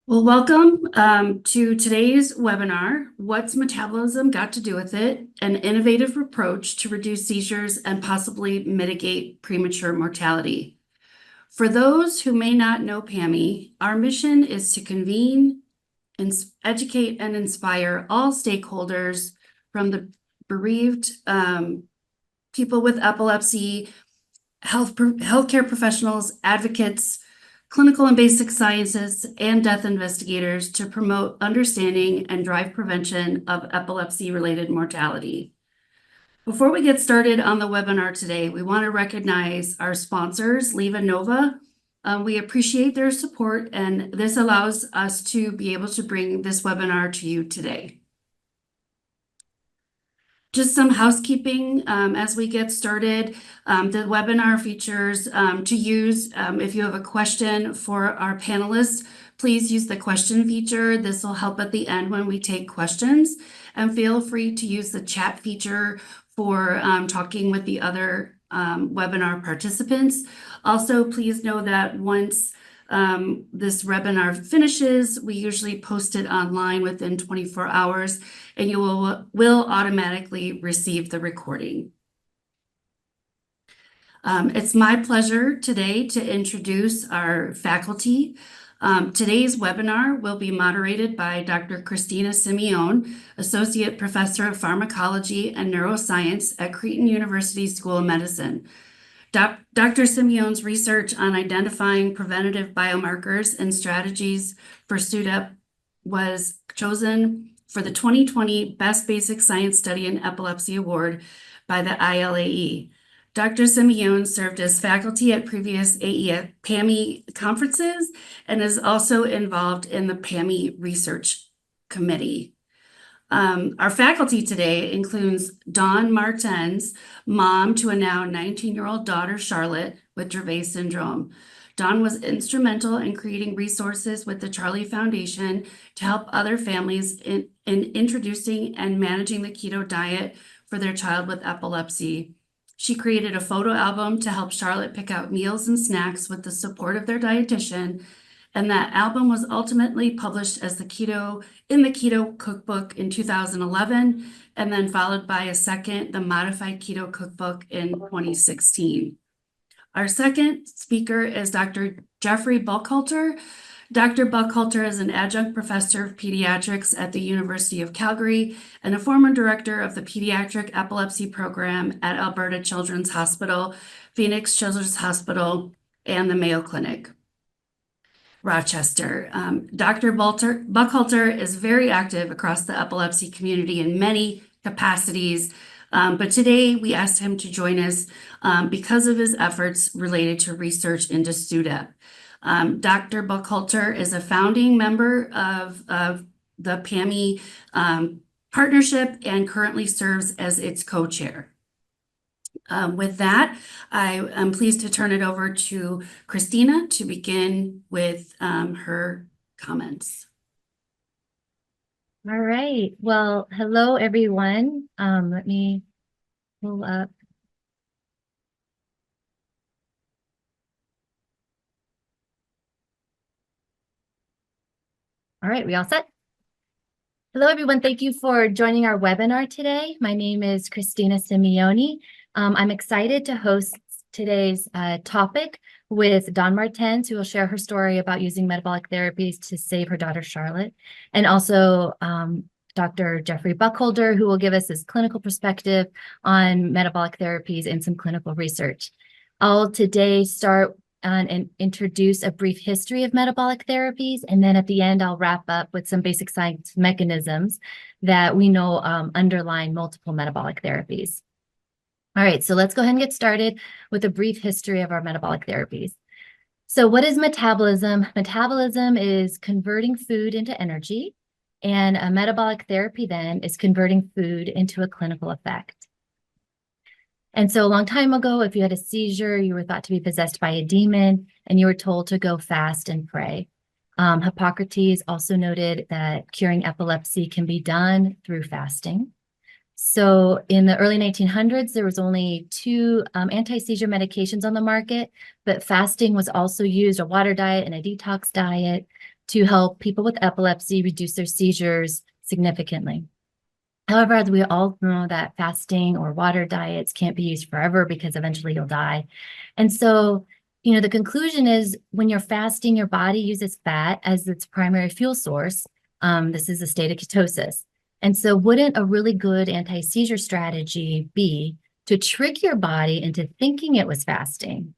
Well, welcome to today's webinar, What's Metabolism Got to Do with It? An Innovative Approach to Reduce Seizures and Possibly Mitigate Premature Mortality. For those who may not know PAME, our mission is to convene, educate, and inspire all stakeholders from the bereaved, people with epilepsy, healthcare professionals, advocates, clinical and basic sciences, and death investigators to promote understanding and drive prevention of epilepsy-related mortality. Before we get started on the webinar today, we want to recognize our sponsors, LivaNova. We appreciate their support, and this allows us to be able to bring this webinar to you today. Just some housekeeping as we get started. The webinar features to use if you have a question for our panelists, please use the question feature. This will help at the end when we take questions. And feel free to use the chat feature for talking with the other webinar participants. Also, please know that once this webinar finishes, we usually post it online within 24 hours, and you will automatically receive the recording. It's my pleasure today to introduce our faculty. Today's webinar will be moderated by Dr. Christina Simeone, Associate Professor of Pharmacology and Neuroscience at Creighton University School of Medicine. Dr. Simeone's research on identifying preventative biomarkers and strategies for SUDEP was chosen for the 2020 Best Basic Science Study in Epilepsy Award by the ILAE. Dr. Simeone served as faculty at previous PAME conferences and is also involved in the PAME Research Committee. Our faculty today includes Dawn Martens, mom to a now 19-year-old daughter, Charlotte, with Dravet syndrome. Dawn was instrumental in creating resources with the Charlie Foundation to help other families in introducing and managing the keto diet for their child with epilepsy. She created a photo album to help Charlotte pick out meals and snacks with the support of their dietitian. And that album was ultimately published as the Keto Cookbook in 2011, and then followed by a second, the Modified Keto Cookbook in 2016. Our second speaker is Dr. Jeffrey Buckhalter. Dr. Buckhalter is an adjunct professor of pediatrics at the University of Calgary and a former director of the Pediatric Epilepsy Program at Alberta Children's Hospital, Phoenix Children's Hospital, and the Mayo Clinic, Rochester. Dr. Buckhalter is very active across the epilepsy community in many capacities, but today we asked him to join us because of his efforts related to research into SUDEP. Dr. Buckhalter is a founding member of the PAME partnership and currently serves as its co-chair. With that, I am pleased to turn it over to Christina to begin with her comments. All right. Well, hello, everyone. Let me pull up. All right, we all set? Hello, everyone. Thank you for joining our webinar today. My name is Christina Simeone. I'm excited to host today's topic with Dawn Martens, who will share her story about using metabolic therapies to save her daughter, Charlotte, and also Dr. Jeffrey Buckhalter, who will give us his clinical perspective on metabolic therapies and some clinical research. I'll today start and introduce a brief history of metabolic therapies, and then at the end, I'll wrap up with some basic science mechanisms that we know underlie multiple metabolic therapies. All right, so let's go ahead and get started with a brief history of our metabolic therapies. So what is metabolism? Metabolism is converting food into energy, and a metabolic therapy then is converting food into a clinical effect. And so a long time ago, if you had a seizure, you were thought to be possessed by a demon, and you were told to go fast and pray. Hippocrates also noted that curing epilepsy can be done through fasting. So in the early 1900s, there was only two anti-seizure medications on the market, but fasting was also used, a water diet and a detox diet, to help people with epilepsy reduce their seizures significantly. However, as we all know, that fasting or water diets can't be used forever because eventually you'll die. And so, the conclusion is when you're fasting, your body uses fat as its primary fuel source. This is a state of ketosis. And so wouldn't a really good anti-seizure strategy be to trick your body into thinking it was fasting?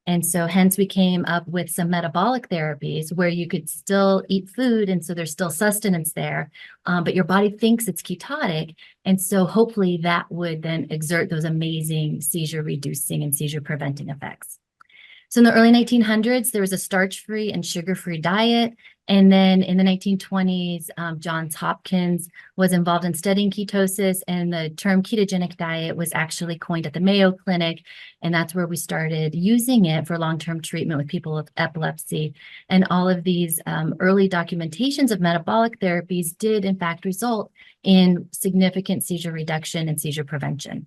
And so hence we came up with some metabolic therapies where you could still eat food. And so there's still sustenance there, but your body thinks it's ketotic. And so hopefully that would then exert those amazing seizure reducing and seizure preventing effects. So in the early 1900s, there was a starch-free and sugar-free diet. And then in the 1920s, Johns Hopkins was involved in studying ketosis, and the term ketogenic diet was actually coined at the Mayo Clinic. And that's where we started using it for long-term treatment with people with epilepsy. And all of these early documentations of metabolic therapies did, in fact, result in significant seizure reduction and seizure prevention.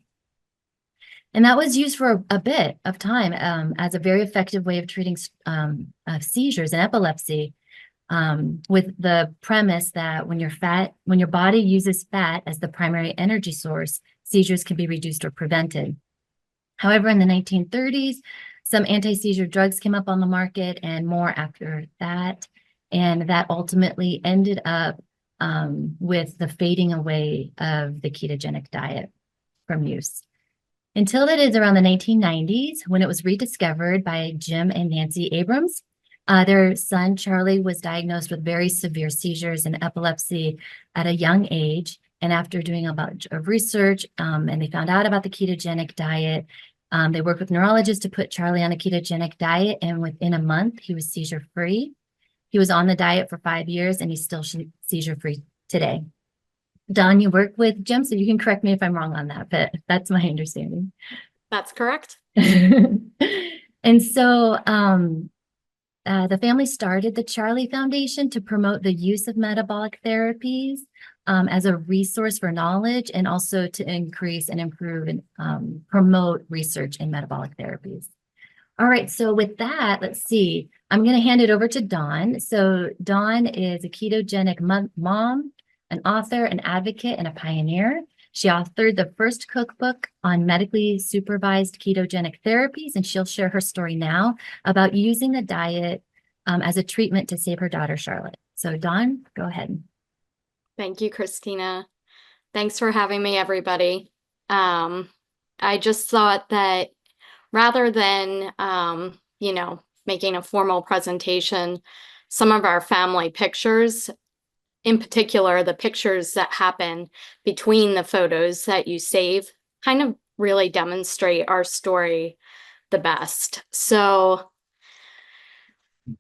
And that was used for a bit of time as a very effective way of treating seizures and epilepsy, with the premise that when your body uses fat as the primary energy source, seizures can be reduced or prevented. However, in the 1930s, some anti-seizure drugs came up on the market and more after that. And that ultimately ended up with the fading away of the ketogenic diet from use. Until it is around the 1990s when it was rediscovered by Jim and Nancy Abrams. Their son, Charlie, was diagnosed with very severe seizures and epilepsy at a young age. And after doing a bunch of research, and they found out about the ketogenic diet, they worked with neurologists to put Charlie on a ketogenic diet. And within a month, he was seizure-free. He was on the diet for 5 years, and he's still seizure-free today. Dawn, you work with Jim, so you can correct me if I'm wrong on that, but that's my understanding. That's correct. And so the family started the Charlie Foundation to promote the use of metabolic therapies as a resource for knowledge, and also to increase and improve and promote research in metabolic therapies. All right, so with that, let's see. I'm going to hand it over to Dawn. So Dawn is a ketogenic mom, an author, an advocate, and a pioneer. She authored the first cookbook on medically supervised ketogenic therapies, and she'll share her story now about using the diet as a treatment to save her daughter, Charlotte. So Dawn, go ahead. Thank you, Christina. Thanks for having me, everybody. I just thought that rather than, making a formal presentation, some of our family pictures, in particular, the pictures that happen between the photos that you save, kind of really demonstrate our story the best. So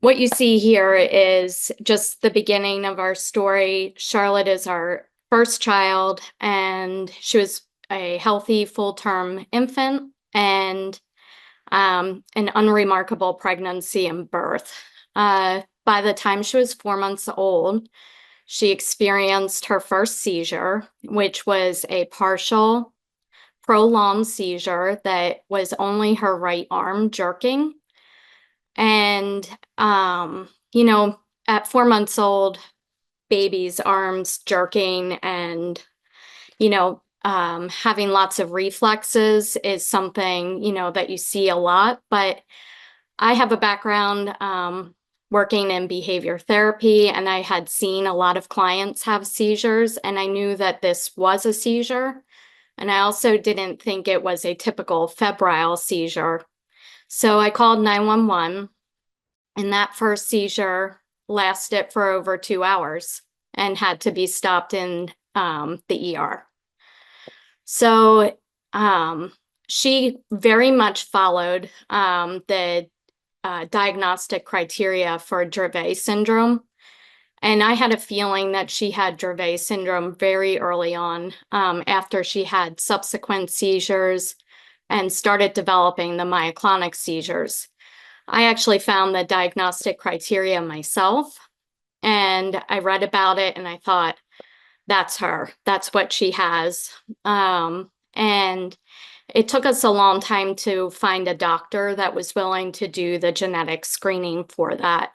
what you see here is just the beginning of our story. Charlotte is our first child, and she was a healthy full-term infant and an unremarkable pregnancy and birth. By the time she was 4 months old, she experienced her first seizure, which was a partial, prolonged seizure that was only her right arm jerking. And, at 4 months old, baby's arms jerking and, having lots of reflexes is something, that you see a lot. But I have a background working in behavior therapy, and I had seen a lot of clients have seizures, and I knew that this was a seizure. And I also didn't think it was a typical febrile seizure. So I called 911, and that first seizure lasted for over 2 hours and had to be stopped in the ER. So she very much followed the diagnostic criteria for Dravet syndrome. And I had a feeling that she had Dravet syndrome very early on, after she had subsequent seizures and started developing the myoclonic seizures. I actually found the diagnostic criteria myself, and I read about it and I thought, that's her, that's what she has. And it took us a long time to find a doctor that was willing to do the genetic screening for that.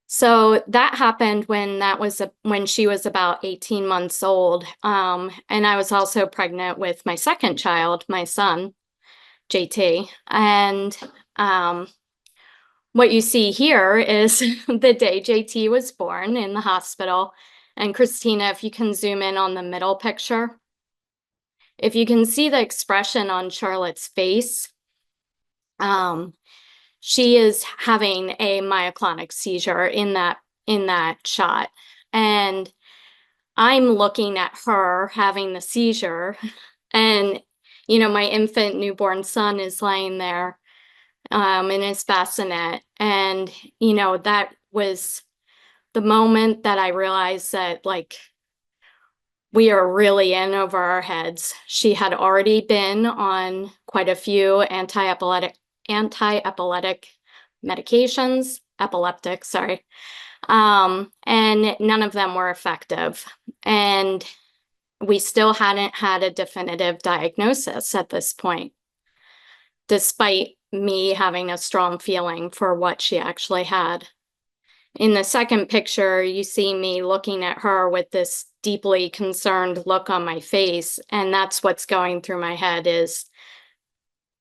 So that happened when she was about 18 months old. And I was also pregnant with my second child, my son, JT. And what you see here is the day JT was born in the hospital. And Christina, if you can zoom in on the middle picture, if you can see the expression on Charlotte's face, she is having a myoclonic seizure in that shot. And I'm looking at her having the seizure, and my infant newborn son is laying there in his bassinet. And that was the moment that I realized that, like, we are really in over our heads. She had already been on quite a few anti-epileptic medications, epileptic, sorry. And none of them were effective. And we still hadn't had a definitive diagnosis at this point, despite me having a strong feeling for what she actually had. In the second picture, you see me looking at her with this deeply concerned look on my face, and that's what's going through my head is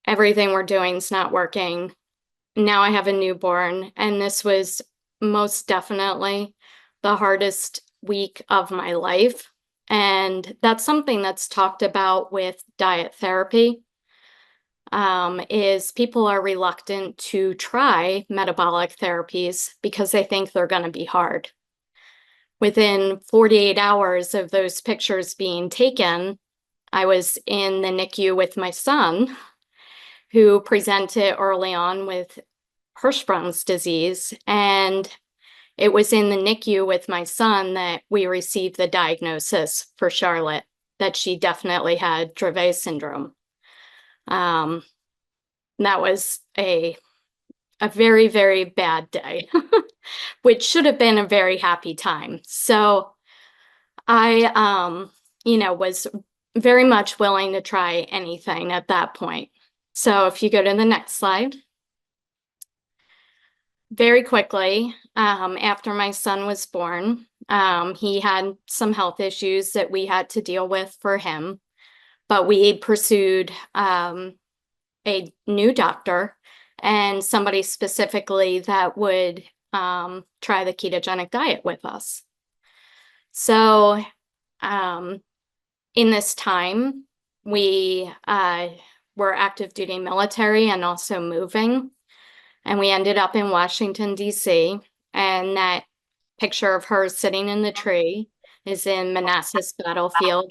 everything we're doing is not working. Now I have a newborn, and this was most definitely the hardest week of my life. And that's something that's talked about with diet therapy, is people are reluctant to try metabolic therapies because they think they're going to be hard. Within 48 hours of those pictures being taken, I was in the NICU with my son, who presented early on with Hirschsprung's disease. And it was in the NICU with my son that we received the diagnosis for Charlotte that she definitely had Dravet syndrome. That was a very, very bad day, which should have been a very happy time. So I, was very much willing to try anything at that point. So if you go to the next slide. Very quickly, after my son was born, he had some health issues that we had to deal with for him, but we pursued a new doctor and somebody specifically that would try the ketogenic diet with us. So in this time, we were active duty military and also moving. And we ended up in Washington, D.C. And that picture of her sitting in the tree is in Manassas battlefields.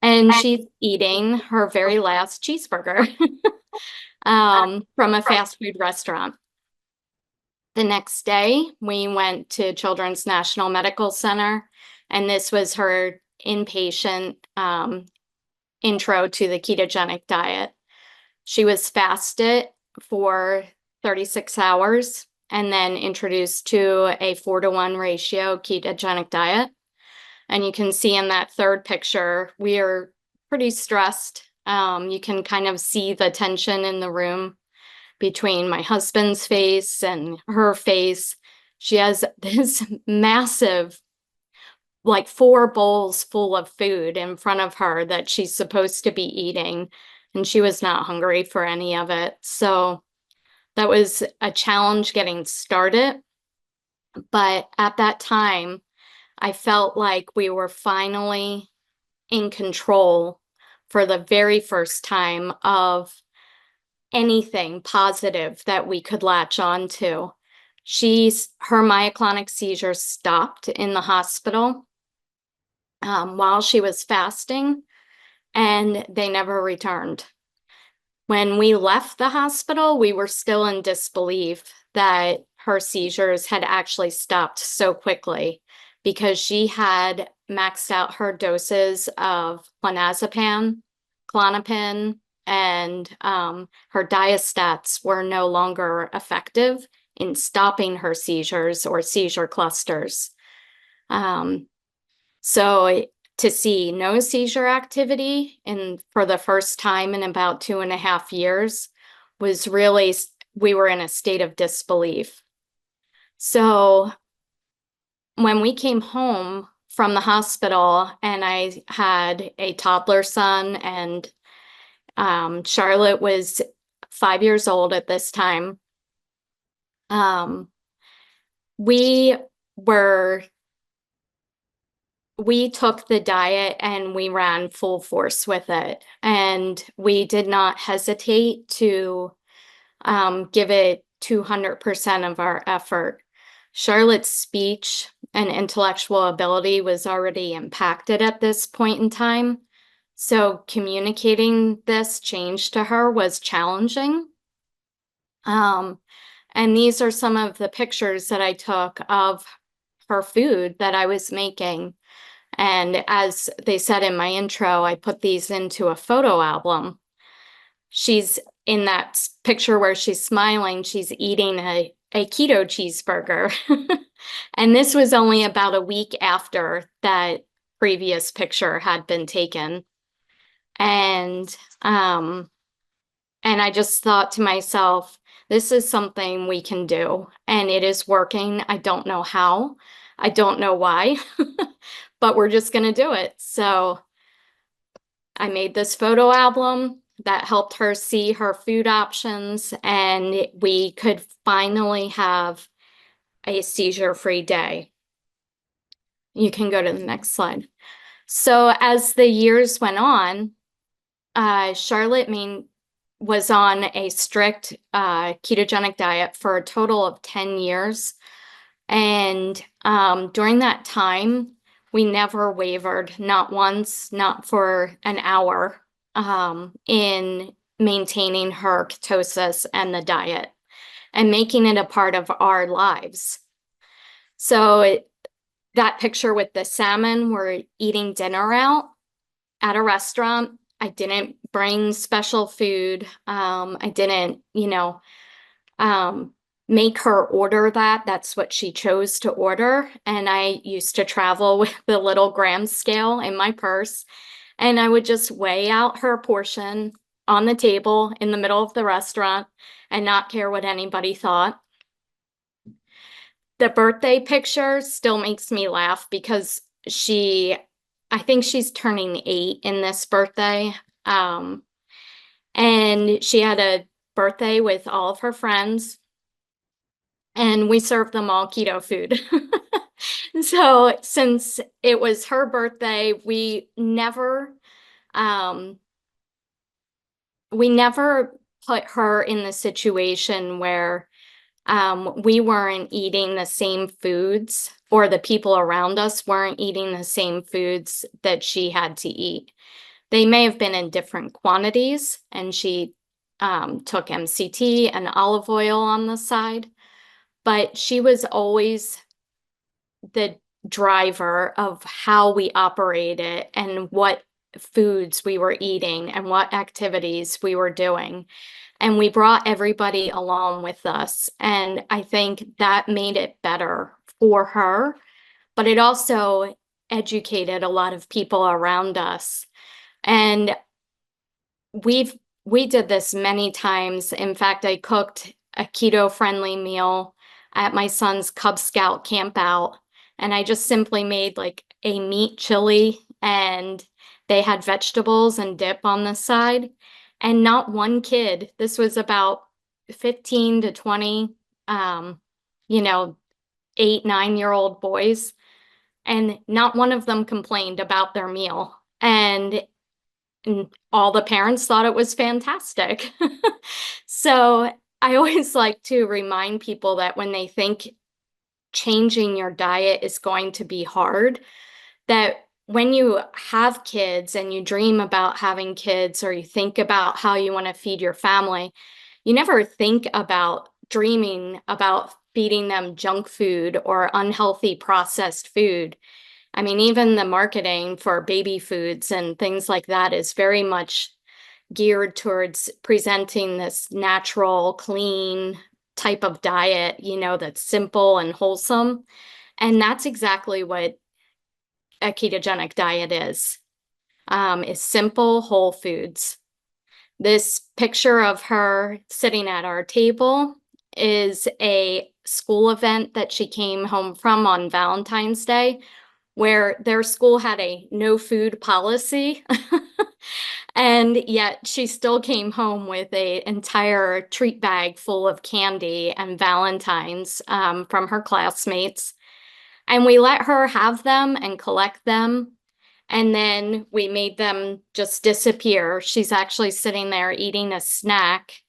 And she's eating her very last cheeseburger from a fast food restaurant. The next day, we went to Children's National Medical Center, and this was her inpatient intro to the ketogenic diet. She was fasted for 36 hours and then introduced to a 4-to-1 ratio ketogenic diet. And you can see in that third picture, we are pretty stressed. You can kind of see the tension in the room between my husband's face and her face. She has this massive, like 4 bowls full of food in front of her that she's supposed to be eating, and she was not hungry for any of it. So that was a challenge getting started. But at that time, I felt like we were finally in control for the very first time of anything positive that we could latch on to. Her myoclonic seizures stopped in the hospital while she was fasting, and they never returned. When we left the hospital, we were still in disbelief that her seizures had actually stopped so quickly because she had maxed out her doses of clonazepam, Klonopin, and her diastats were no longer effective in stopping her seizures or seizure clusters. So to see no seizure activity for the first time in about 2.5 years was really, we were in a state of disbelief. So when we came home from the hospital and I had a toddler son and Charlotte was 5 years old at this time, we were we took the diet and we ran full force with it. And we did not hesitate to give it 200% of our effort. Charlotte's speech and intellectual ability was already impacted at this point in time. So communicating this change to her was challenging. And these are some of the pictures that I took of her food that I was making. And as they said in my intro, I put these into a photo album. She's in that picture where she's smiling, she's eating a keto cheeseburger. And this was only about a week after that previous picture had been taken. And I just thought to myself, this is something we can do, and it is working. I don't know how, I don't know why, but we're just going to do it. So I made this photo album that helped her see her food options, and we could finally have a seizure-free day. You can go to the next slide. So as the years went on, Charlotte was on a strict ketogenic diet for a total of 10 years. And during that time, we never wavered, not once, not for an hour, in maintaining her ketosis and the diet and making it a part of our lives. So that picture with the salmon, we're eating dinner out at a restaurant. I didn't bring special food. I didn't, make her order that. That's what she chose to order. And I used to travel with the little gram scale in my purse. And I would just weigh out her portion on the table in the middle of the restaurant and not care what anybody thought. The birthday picture still makes me laugh because I think she's turning 8 in this birthday. And she had a birthday with all of her friends, and we served them all keto food. So since it was her birthday, we never put her in the situation where we weren't eating the same foods, or the people around us weren't eating the same foods that she had to eat. They may have been in different quantities, and she took MCT and olive oil on the side, but she was always the driver of how we operated and what foods we were eating and what activities we were doing. And we brought everybody along with us. And I think that made it better for her, but it also educated a lot of people around us. And we did this many times. In fact, I cooked a keto-friendly meal at my son's Cub Scout camp out, and I just simply made like a meat chili, and they had vegetables and dip on the side. And not one kid, this was about 15 to 20, 8, 9-year-old boys, and not one of them complained about their meal. And all the parents thought it was fantastic. So I always like to remind people that when they think changing your diet is going to be hard, that when you have kids and you dream about having kids, or you think about how you want to feed your family, you never think about dreaming about feeding them junk food or unhealthy processed food. I mean, even the marketing for baby foods and things like that is very much geared towards presenting this natural, clean type of diet, that's simple and wholesome. And that's exactly what a ketogenic diet is simple, whole foods. This picture of her sitting at our table is a school event that she came home from on Valentine's Day, where their school had a no food policy. And yet she still came home with an entire treat bag full of candy and Valentines from her classmates. And we let her have them and collect them. And then we made them just disappear. She's actually sitting there eating a snack,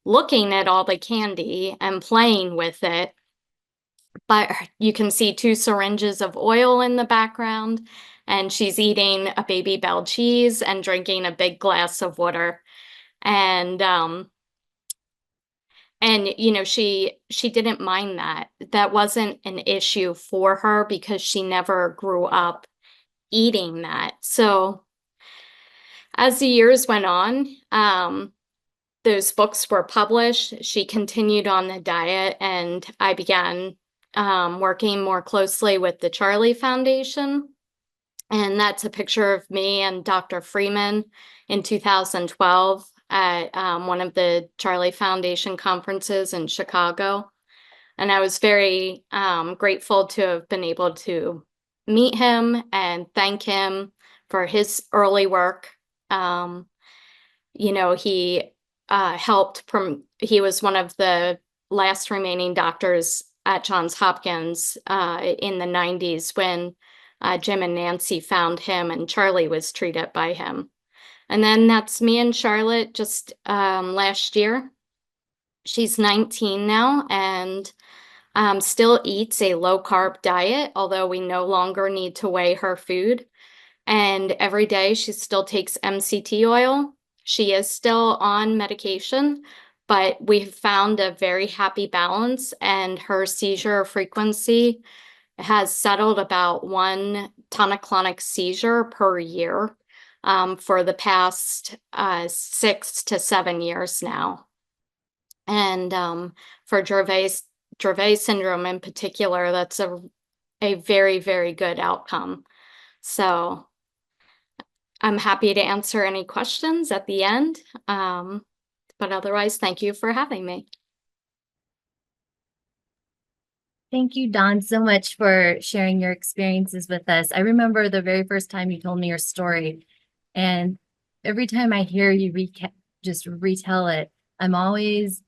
looking at all the candy and playing with it. But you can see 2 syringes of oil in the background, and she's eating a Baby Bell cheese and drinking a big glass of water. And you know, she didn't mind that. That wasn't an issue for her because she never grew up eating that. So as the years went on, those books were published. She continued on the diet, and I began working more closely with the Charlie Foundation. And that's a picture of me and Dr. Freeman in 2012 at one of the Charlie Foundation conferences in Chicago. And I was very grateful to have been able to meet him and thank him for his early work. You know, he he was one of the last remaining doctors at Johns Hopkins in the 90s when Jim and Nancy found him and Charlie was treated by him. And then that's me and Charlotte just last year. She's 19 now and still eats a low-carb diet, although we no longer need to weigh her food. And every day she still takes MCT oil. She is still on medication, but we've found a very happy balance, and her seizure frequency has settled about 1 tonic-clonic seizure per year for the past 6 to 7 years now. And for Dravet syndrome in particular, that's a very, very good outcome. So I'm happy to answer any questions at the end. But otherwise, thank you for having me. Thank you, Dawn, so much for sharing your experiences with us. I remember the very first time you told me your story, and every time I hear you just retell it, I'm always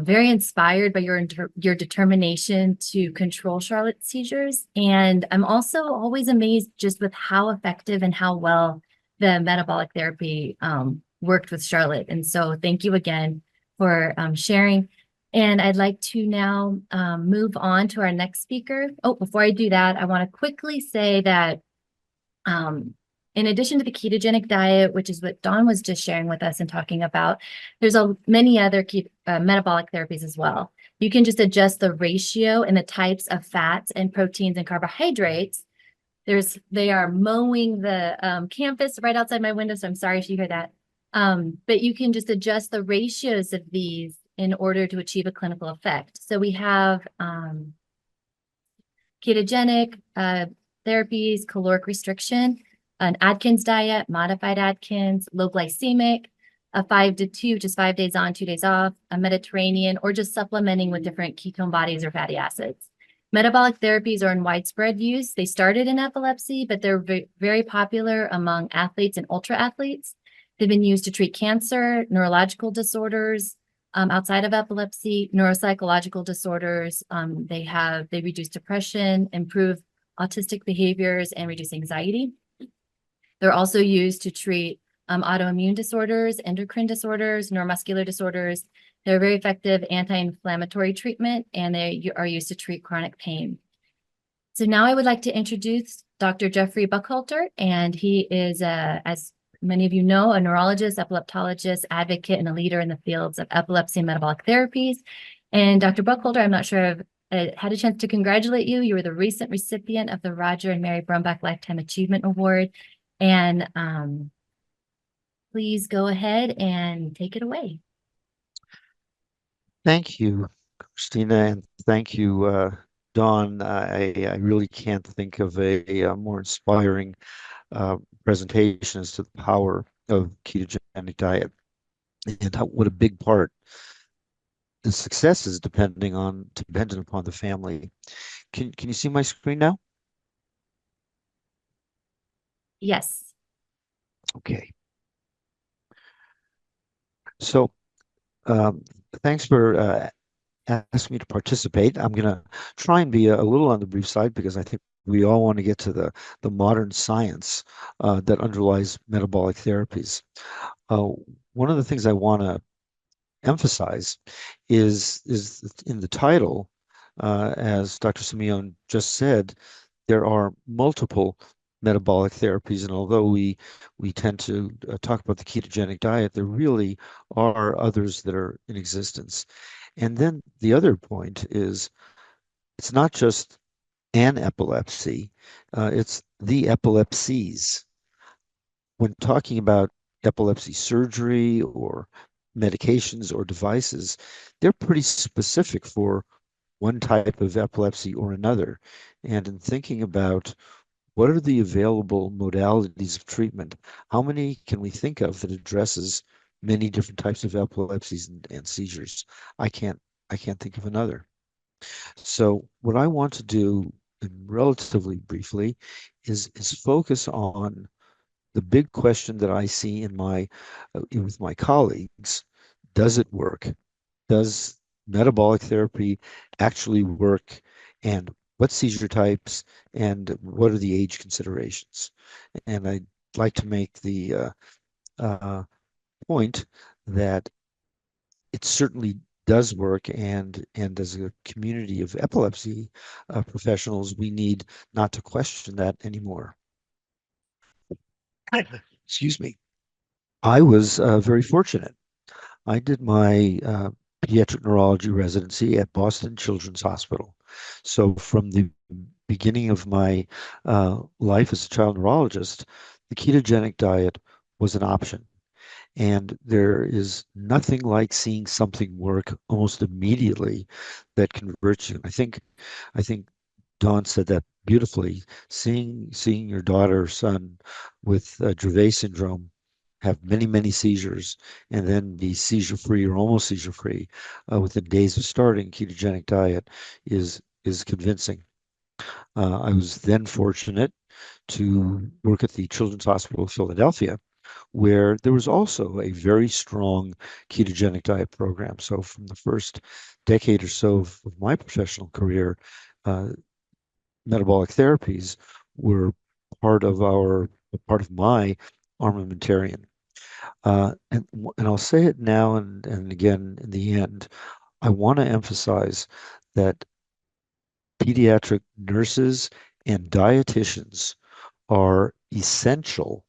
very inspired by your determination to control Charlotte's seizures. And I'm also always amazed just with how effective and how well the metabolic therapy worked with Charlotte. And so thank you again for sharing. And I'd like to now move on to our next speaker. Oh, before I do that, I want to quickly say that in addition to the ketogenic diet, which is what Dawn was just sharing with us and talking about, there's many other metabolic therapies as well. You can just adjust the ratio and the types of fats and proteins and carbohydrates. They are mowing the campus right outside my window, so I'm sorry if you hear that. But you can just adjust the ratios of these in order to achieve a clinical effect. So we have ketogenic therapies, caloric restriction, an Atkins diet, modified Atkins, low glycemic, a 5 to 2, just 5 days on, 2 days off, a Mediterranean, or just supplementing with different ketone bodies or fatty acids. Metabolic therapies are in widespread use. They started in epilepsy, but they're very popular among athletes and ultra athletes. They've been used to treat cancer, neurological disorders, outside of epilepsy, neuropsychological disorders. They reduce depression, improve autistic behaviors, and reduce anxiety. They're also used to treat autoimmune disorders, endocrine disorders, neuromuscular disorders. They're a very effective anti-inflammatory treatment, and they are used to treat chronic pain. So now I would like to introduce Dr. Jeffrey Buckhalter, and he is, as many of you know, a neurologist, epileptologist, advocate, and a leader in the fields of epilepsy and metabolic therapies. And Dr. Buckhalter, I'm not sure if I had a chance to congratulate you. You were the recent recipient of the Roger and Mary Brumback Lifetime Achievement Award. And please go ahead and take it away. Thank you, Christina, and thank you, Dawn. I really can't think of a more inspiring presentation as to the power of ketogenic diet and what a big part the success is dependent upon the family. Can you see my screen now? Yes. Okay. So thanks for asking me to participate. I'm going to try and be a little on the brief side because I think we all want to get to the modern science that underlies metabolic therapies. Uh, One of the things I want to emphasize is in the title, as Dr. Simeon just said, there are multiple metabolic therapies, and although we tend to talk about the ketogenic diet, there really are others that are in existence. And then the other point is it's not just an epilepsy, it's the epilepsies. When talking about epilepsy surgery or medications or devices, they're pretty specific for one type of epilepsy or another. And in thinking about what are the available modalities of treatment, how many can we think of that addresses many different types of epilepsies and seizures? I can't I can't think of another. So what I want to do, relatively briefly, is focus on the big question that I see in my with my colleagues. Does it work? Does metabolic therapy actually work? And what seizure types and what are the age considerations? And I'd like to make the uh, point that it certainly does work, and as a community of epilepsy professionals, we need not to question that anymore. Excuse me. I was very fortunate. I did my pediatric neurology residency at Boston Children's Hospital. So from the beginning of my life as a child neurologist, the ketogenic diet was an option. And there is nothing like seeing something work almost immediately that converts you. I think Dawn said that beautifully. Seeing your daughter or son with Dravet syndrome have many seizures and then be seizure free or almost seizure free within days of starting ketogenic diet is convincing. I was then fortunate to work at the Children's Hospital of Philadelphia, where there was also a very strong ketogenic diet program. So from the first decade or so of my professional career, uh, metabolic therapies were part of my armamentarium. And I'll say it now and again in the end. I want to emphasize that pediatric nurses and dietitians are essential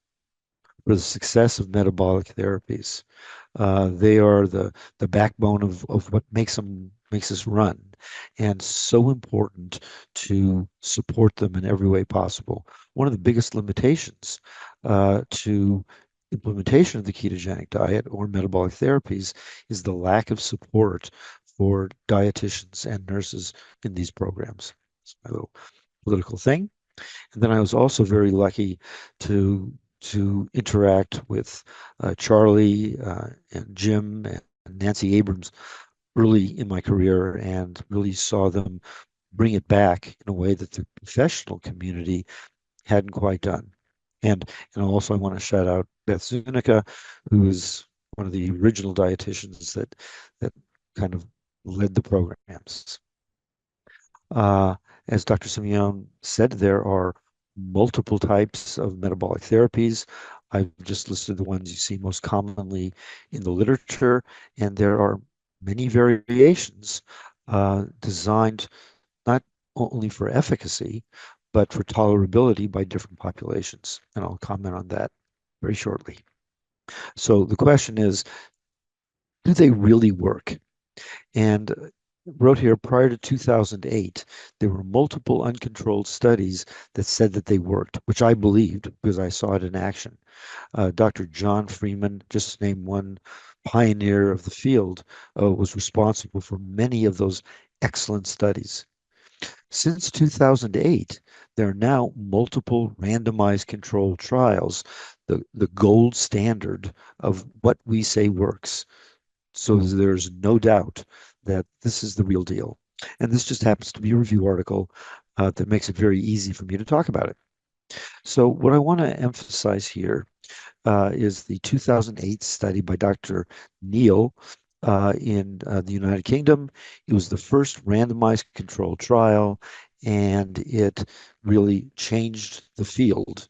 for the success of metabolic therapies. They are the backbone of what makes us run, and so important to support them in every way possible. One of the biggest limitations to implementation of the ketogenic diet or metabolic therapies is the lack of support for dietitians and nurses in these programs. It's my little political thing. And then I was also very lucky to interact with Charlie and Jim and Nancy Abrams early in my career, and really saw them bring it back in a way that the professional community hadn't quite done. And also I want to shout out Beth Zunica, who is one of the original dietitians that kind of led the programs. Uh, as Dr. Simeon said, there are multiple types of metabolic therapies. I've just listed the ones you see most commonly in the literature, and there are many variations designed not only for efficacy, but for tolerability by different populations. And I'll comment on that very shortly. So the question is, do they really work? And wrote here, prior to 2008, there were multiple uncontrolled studies that said that they worked, which I believed because I saw it in action. Dr. John Freeman, just to name one pioneer of the field, was responsible for many of those excellent studies. Since 2008, there are now multiple randomized controlled trials, the gold standard of what we say works. So there's no doubt that this is the real deal. And this just happens to be a review article that makes it very easy for me to talk about it. So what I want to emphasize here is the 2008 study by Dr. Neal in the United Kingdom. It was the first randomized controlled trial, and it really changed the field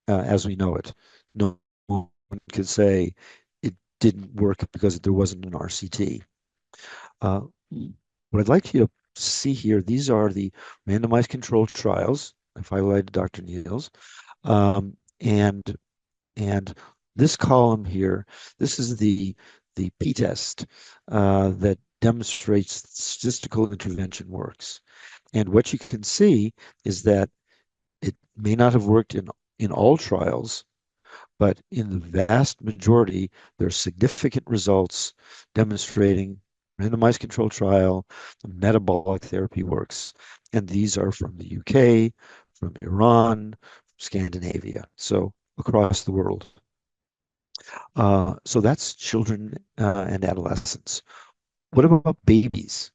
as we know it. No one could say it didn't work because there wasn't an RCT. What I'd like you to see here, these are the randomized controlled trials. I've highlighted Dr. Neal's. Um, and and this column here, this is the p-test that demonstrates statistical intervention works. And what you can see is that it may not have worked in all trials, but in the vast majority, there are significant results demonstrating randomized controlled trial metabolic therapy works. And these are from the UK, from Iran, Scandinavia, so across the world. So that's children and adolescents. What about babies?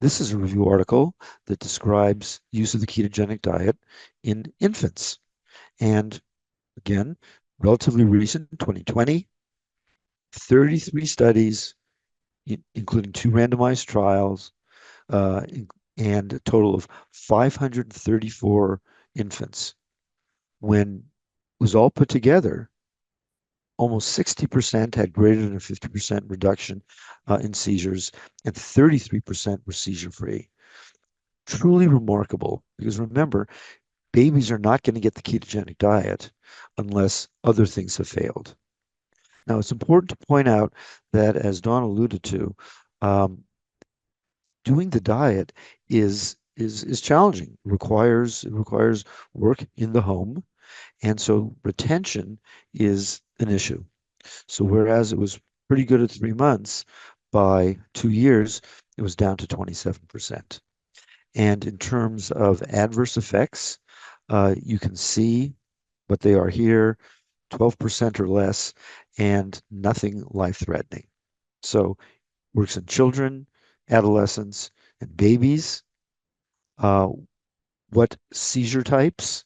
This is a review article that describes use of the ketogenic diet in infants. And again, relatively recent, 2020, 33 studies, including 2 randomized trials, and a total of 534 infants. When it was all put together, almost 60% had greater than a 50% reduction in seizures, and 33% were seizure-free. Truly remarkable, because remember, babies are not going to get the ketogenic diet unless other things have failed. Now, it's important to point out that, as Dawn alluded to, doing the diet is challenging. It requires work in the home, and so retention is an issue. So whereas it was pretty good at 3 months, by 2 years, it was down to 27%. And in terms of adverse effects, you can see what they are here, 12% or less, and nothing life-threatening. So works in children, adolescents, and babies. What seizure types?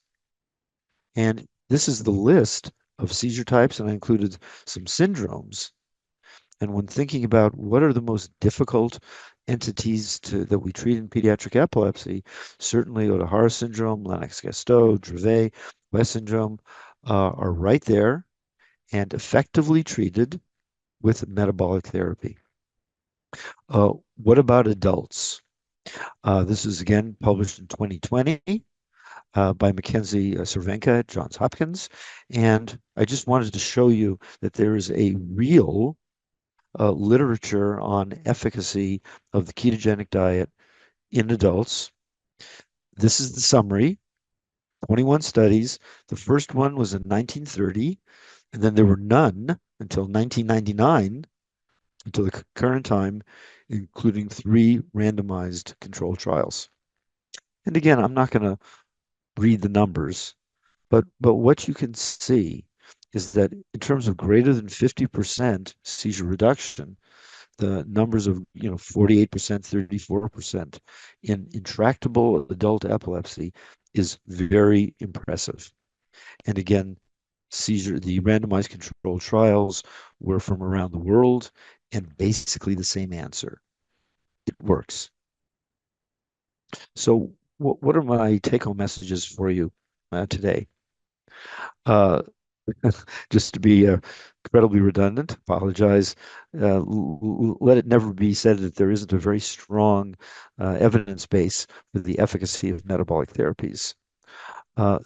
And this is the list of seizure types, and I included some syndromes. And when thinking about what are the most difficult entities that we treat in pediatric epilepsy, certainly Ohtahara syndrome, Lennox-Gastaut, Dravet, West syndrome are right there and effectively treated with metabolic therapy. What about adults? This is again published in 2020 by Mackenzie Cervenka at Johns Hopkins. And I just wanted to show you that there is a real literature on efficacy of the ketogenic diet in adults. This is the summary, 21 studies. The first one was in 1930, and then there were none until 1999, until the current time, including 3 randomized control trials. And again, I'm not going to read the numbers, but what you can see is that in terms of greater than 50% seizure reduction, the numbers of 48%, 34% in intractable adult epilepsy is very impressive. And again, the randomized controlled trials were from around the world, and basically the same answer. It works. So what are my take-home messages for you today? Just to be incredibly redundant, apologize. Let it never be said that there isn't a very strong evidence base for the efficacy of metabolic therapies.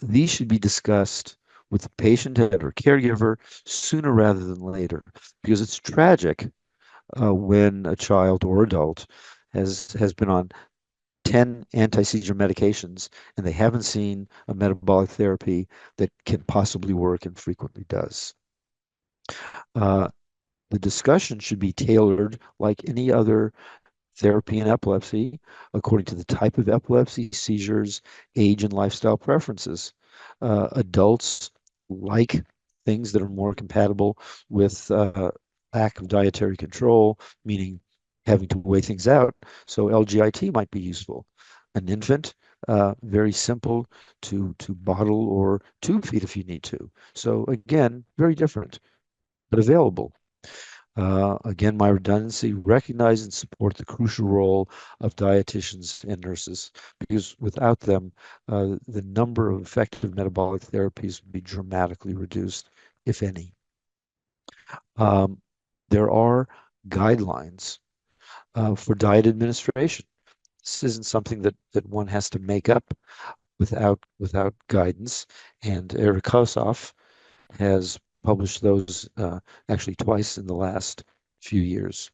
These should be discussed with the patient and or caregiver sooner rather than later, because it's tragic when a child or adult has been on 10 anti-seizure medications and they haven't seen a metabolic therapy that can possibly work and frequently does. The discussion should be tailored like any other therapy in epilepsy, according to the type of epilepsy, seizures, age, and lifestyle preferences. Adults like things that are more compatible with lack of dietary control, meaning having to weigh things out. So LGIT might be useful. An infant, very simple to bottle or tube feed if you need to. So again, very different, but available. Again, my redundancy, recognize and support the crucial role of dietitians and nurses, because without them, the number of effective metabolic therapies would be dramatically reduced, if any. There are guidelines for diet administration. This isn't something that one has to make up without guidance. And Eric Kosoff has published those actually twice in the last few years.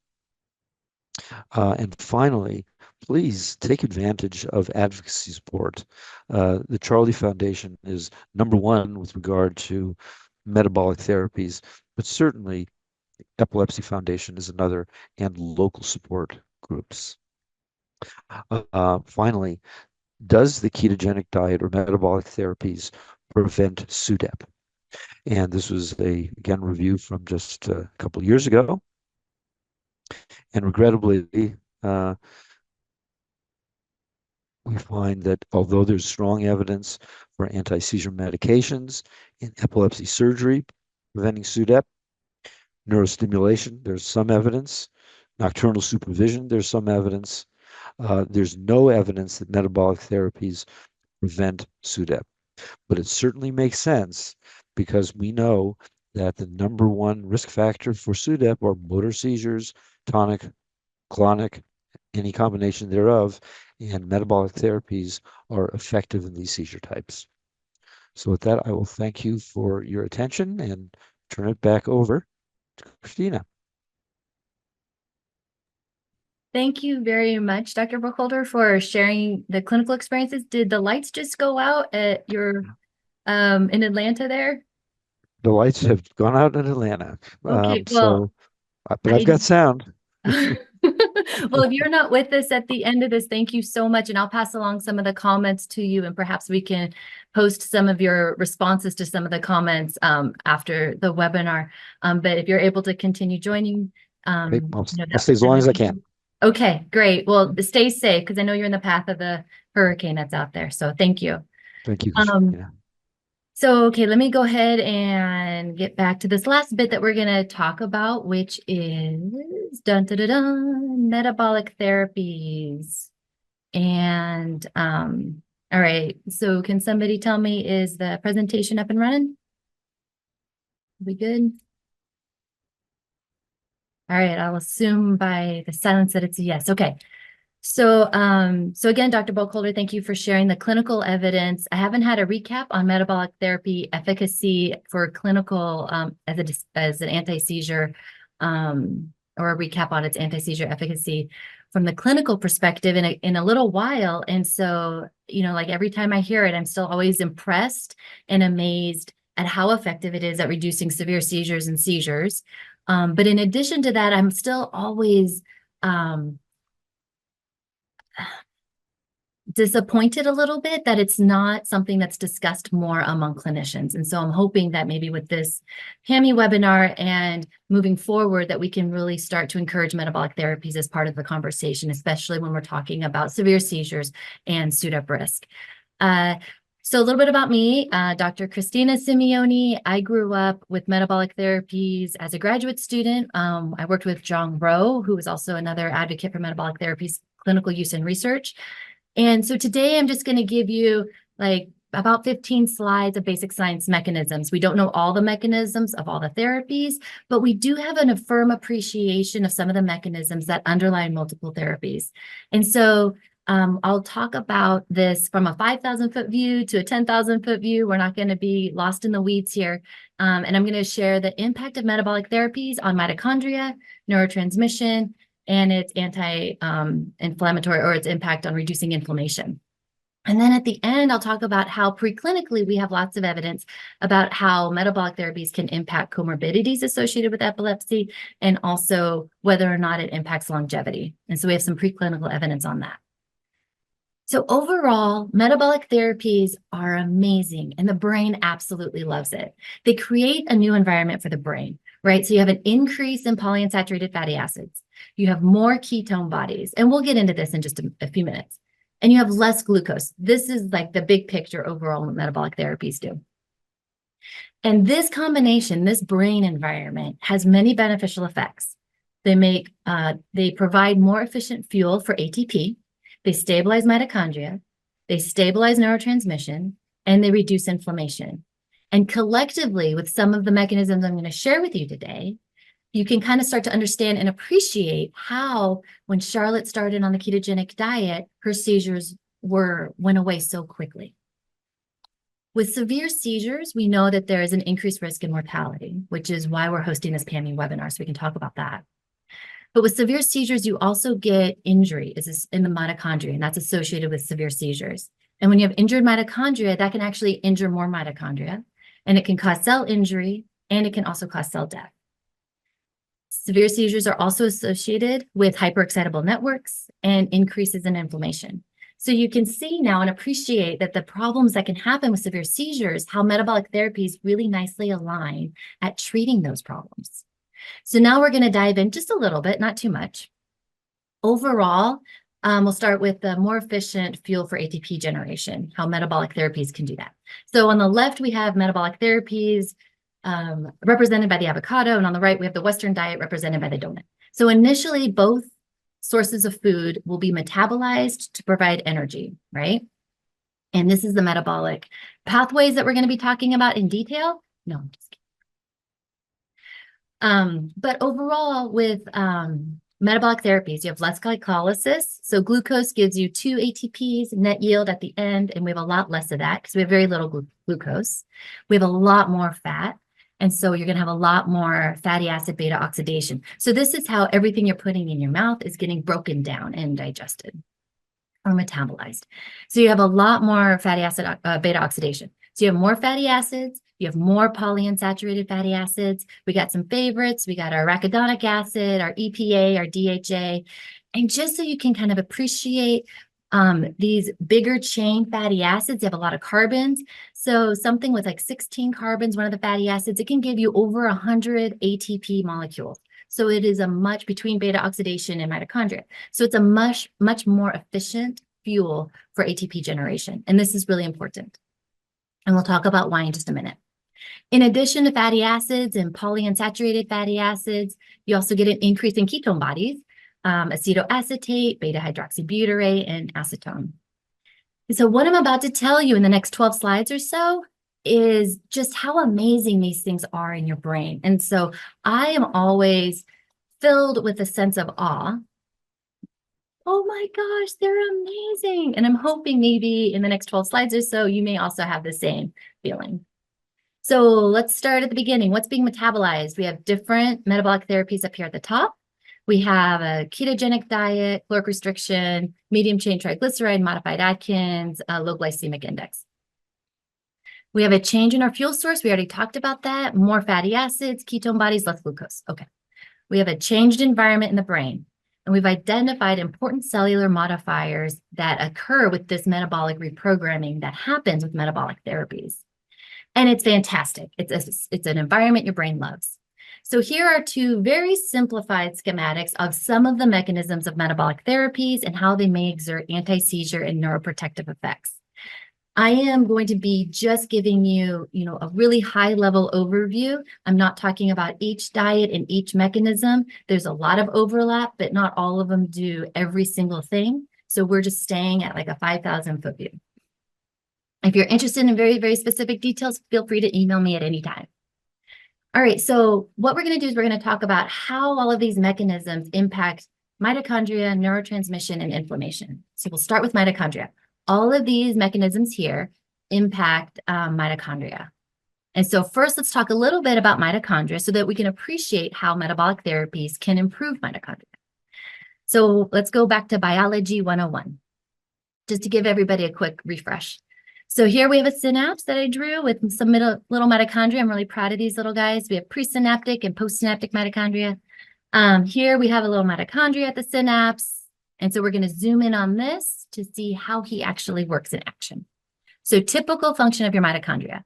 And finally, please take advantage of advocacy support. The Charlie Foundation is #1 with regard to metabolic therapies, but certainly Epilepsy Foundation is another, and local support groups. Finally, does the ketogenic diet or metabolic therapies prevent SUDEP? And this was again, review from just a couple of years ago. And regrettably, we find that although there's strong evidence for anti-seizure medications in epilepsy surgery preventing SUDEP, neurostimulation, there's some evidence. Nocturnal supervision, there's some evidence. There's no evidence that metabolic therapies prevent SUDEP. But it certainly makes sense, because we know that the #1 risk factor for SUDEP are motor seizures, tonic, clonic, any combination thereof, and metabolic therapies are effective in these seizure types. So with that, I will thank you for your attention and turn it back over to Christina. Thank you very much, Dr. Burkholder, for sharing the clinical experiences. Did the lights just go out at your in Atlanta there? The lights have gone out in Atlanta. Okay, well, but I've got sound. well, if you're not with us at the end of this, thank you so much. And I'll pass along some of the comments to you, and perhaps we can post some of your responses to some of the comments after the webinar. But if you're able to continue joining, I'll stay as long as I can. Okay, great. Well, stay safe, because I know you're in the path of the hurricane that's out there. So thank you. Thank you, Christina. So, okay, let me go ahead and get back to this last bit that we're going to talk about, which is metabolic therapies. And all right, so can somebody tell me, is the presentation up and running? Are we good? All right, I'll assume by the silence that it's a yes. Okay. So, so again, Dr. Burkholder, thank you for sharing the clinical evidence. I haven't had a recap on metabolic therapy efficacy for clinical as an anti-seizure or a recap on its anti-seizure efficacy from the clinical perspective in a little while. And so, like every time I hear it, I'm still always impressed and amazed at how effective it is at reducing severe seizures and seizures. But in addition to that, I'm still always disappointed a little bit that it's not something that's discussed more among clinicians. And so I'm hoping that maybe with this PAME webinar and moving forward, that we can really start to encourage metabolic therapies as part of the conversation, especially when we're talking about severe seizures and SUDEP risk. So a little bit about me, Dr. Christina Simeone. I grew up with metabolic therapies as a graduate student. I worked with John Rowe, who was also another advocate for metabolic therapies, clinical use and research. And so today I'm just going to give you like about 15 slides of basic science mechanisms. We don't know all the mechanisms of all the therapies, but we do have a firm appreciation of some of the mechanisms that underlie multiple therapies. And so I'll talk about this from a 5,000-foot view to a 10,000-foot view. We're not going to be lost in the weeds here. And I'm going to share the impact of metabolic therapies on mitochondria, neurotransmission, and its anti-inflammatory or its impact on reducing inflammation. And then at the end, I'll talk about how preclinically we have lots of evidence about how metabolic therapies can impact comorbidities associated with epilepsy, and also whether or not it impacts longevity. And so we have some preclinical evidence on that. So overall, metabolic therapies are amazing, and the brain absolutely loves it. They create a new environment for the brain, right? So you have an increase in polyunsaturated fatty acids. You have more ketone bodies, and we'll get into this in just a few minutes. And you have less glucose. This is like the big picture overall what metabolic therapies do. And this combination, this brain environment, has many beneficial effects. They provide more efficient fuel for ATP. They stabilize mitochondria. They stabilize neurotransmission, and they reduce inflammation. And collectively, with some of the mechanisms I'm going to share with you today, you can kind of start to understand and appreciate how, when Charlotte started on the ketogenic diet, her seizures went away so quickly. With severe seizures, we know that there is an increased risk in mortality, which is why we're hosting this PAME webinar, so we can talk about that. But with severe seizures, you also get injury in the mitochondria, and that's associated with severe seizures. And when you have injured mitochondria, that can actually injure more mitochondria, and it can cause cell injury, and it can also cause cell death. Severe seizures are also associated with hyperexcitable networks and increases in inflammation. So you can see now and appreciate that the problems that can happen with severe seizures, how metabolic therapies really nicely align at treating those problems. So now we're going to dive in just a little bit, not too much. Overall, we'll start with the more efficient fuel for ATP generation, how metabolic therapies can do that. So on the left, we have metabolic therapies represented by the avocado, and on the right, we have the Western diet represented by the donut. So initially, both sources of food will be metabolized to provide energy, right? And this is the metabolic pathways that we're going to be talking about in detail. No, I'm just kidding. But overall, with metabolic therapies, you have less glycolysis. So glucose gives you 2 ATPs net yield at the end, and we have a lot less of that because we have very little glucose. We have a lot more fat. And so you're going to have a lot more fatty acid beta oxidation. So this is how everything you're putting in your mouth is getting broken down and digested or metabolized. So you have a lot more fatty acid beta oxidation. So you have more fatty acids, you have more polyunsaturated fatty acids. We got some favorites. We got our arachidonic acid, our EPA, our DHA. And just so you can kind of appreciate these bigger chain fatty acids, they have a lot of carbons. So something with like 16 carbons, one of the fatty acids, it can give you over 100 ATP molecules. So it is a much between beta oxidation and mitochondria. So it's a much more efficient fuel for ATP generation. And this is really important. And we'll talk about why in just a minute. In addition to fatty acids and polyunsaturated fatty acids, you also get an increase in ketone bodies. Acetoacetate, beta hydroxybutyrate, and acetone. And so what I'm about to tell you in the next 12 slides or so is just how amazing these things are in your brain. And so I am always filled with a sense of awe. Oh my gosh, they're amazing. And I'm hoping maybe in the next 12 slides or so, you may also have the same feeling. So let's start at the beginning. What's being metabolized? We have different metabolic therapies up here at the top. We have a ketogenic diet, caloric restriction, medium chain triglyceride, modified Atkins, low glycemic index. We have a change in our fuel source. We already talked about that. More fatty acids, ketone bodies, less glucose. Okay. We have a changed environment in the brain. And we've identified important cellular modifiers that occur with this metabolic reprogramming that happens with metabolic therapies. And it's fantastic. It's an environment your brain loves. So here are 2 very simplified schematics of some of the mechanisms of metabolic therapies and how they may exert anti-seizure and neuroprotective effects. I am going to be just giving you, a really high-level overview. I'm not talking about each diet and each mechanism. There's a lot of overlap, but not all of them do every single thing. So we're just staying at like a 5,000-foot view. If you're interested in very, very specific details, feel free to email me at any time. All right, so what we're going to do is we're going to talk about how all of these mechanisms impact mitochondria, neurotransmission, and inflammation. So we'll start with mitochondria. All of these mechanisms here impact mitochondria. And so first, let's talk a little bit about mitochondria so that we can appreciate how metabolic therapies can improve mitochondria. So let's go back to Biology 101, just to give everybody a quick refresh. So here we have a synapse that I drew with some little mitochondria. I'm really proud of these little guys. We have presynaptic and postsynaptic mitochondria. Here we have a little mitochondria at the synapse. And so we're going to zoom in on this to see how he actually works in action. So typical function of your mitochondria.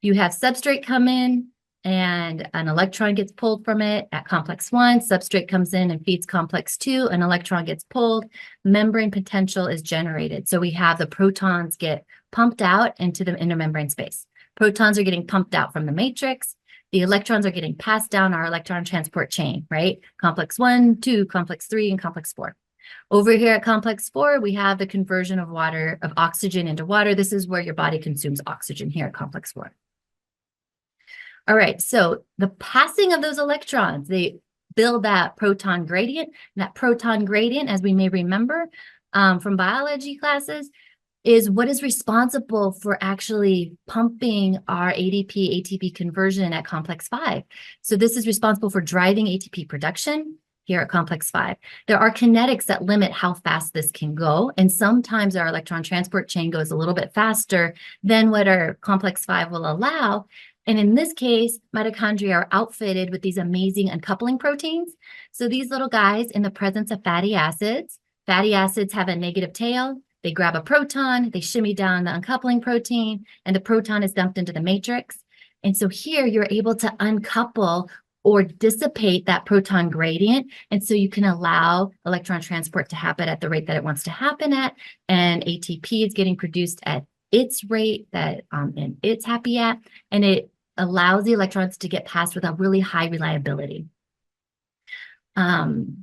You have substrate come in, and an electron gets pulled from it at complex 1. Substrate comes in and feeds complex 2. An electron gets pulled. Membrane potential is generated. So we have the protons get pumped out into the intermembrane space. Protons are getting pumped out from the matrix. The electrons are getting passed down our electron transport chain, right? Complex 1, 2, complex 3, and complex 4. Over here at complex 4, we have the conversion of oxygen into water. This is where your body consumes oxygen here at complex 4. All right, so the passing of those electrons, they build that proton gradient. And that proton gradient, as we may remember from biology classes, is what is responsible for actually pumping our ADP, ATP conversion at complex 5. So this is responsible for driving ATP production here at complex 5. There are kinetics that limit how fast this can go, and sometimes our electron transport chain goes a little bit faster than what our complex 5 will allow. And in this case, mitochondria are outfitted with these amazing uncoupling proteins. So these little guys, in the presence of fatty acids have a negative tail. They grab a proton, they shimmy down the uncoupling protein, and the proton is dumped into the matrix. And so here you're able to uncouple or dissipate that proton gradient. And so you can allow electron transport to happen at the rate that it wants to happen at. And ATP is getting produced at its rate that and it's happy at. And it allows the electrons to get passed with a really high reliability.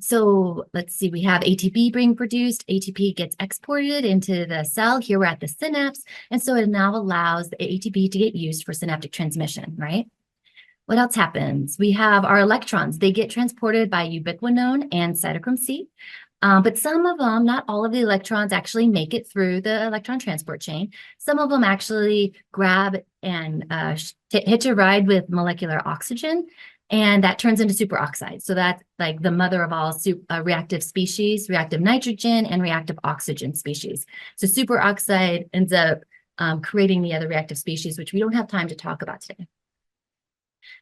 So let's see, we have ATP being produced. ATP gets exported into the cell. Here we're at the synapse. And so it now allows the ATP to get used for synaptic transmission, right? What else happens? We have our electrons. They get transported by ubiquinone and cytochrome C. But some of them, not all of the electrons actually make it through the electron transport chain. Some of them actually grab and hitch a ride with molecular oxygen, and that turns into superoxide. So that's like the mother of all reactive species, reactive nitrogen and reactive oxygen species. So superoxide ends up creating the other reactive species, which we don't have time to talk about today.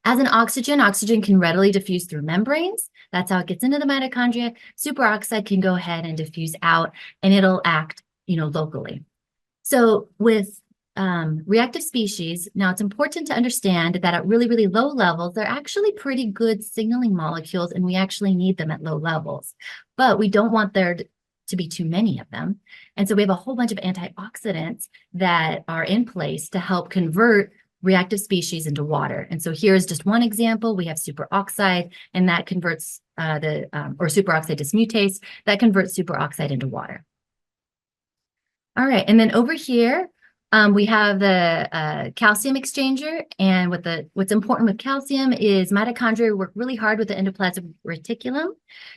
As an oxygen can readily diffuse through membranes. That's how it gets into the mitochondria. Superoxide can go ahead and diffuse out, and it'll act, locally. So with reactive species, now it's important to understand that at really, really low levels, they're actually pretty good signaling molecules, and we actually need them at low levels. But we don't want there to be too many of them. And so we have a whole bunch of antioxidants that are in place to help convert reactive species into water. And so here's just one example. We have superoxide, and that converts or superoxide dismutase, that converts superoxide into water. All right, and then over here, we have the calcium exchanger. And what's important with calcium is mitochondria work really hard with the endoplasmic reticulum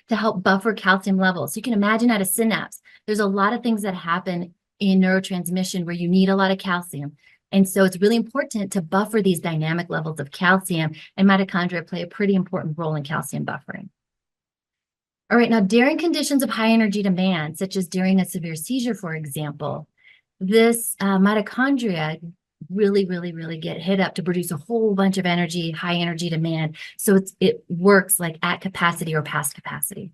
to help buffer calcium levels. So you can imagine at a synapse, there's a lot of things that happen in neurotransmission where you need a lot of calcium. And so it's really important to buffer these dynamic levels of calcium, and mitochondria play a pretty important role in calcium buffering. All right, now during conditions of high energy demand, such as during a severe seizure, for example, this mitochondria really get hit up to produce a whole bunch of energy, high energy demand. So it works like at capacity or past capacity.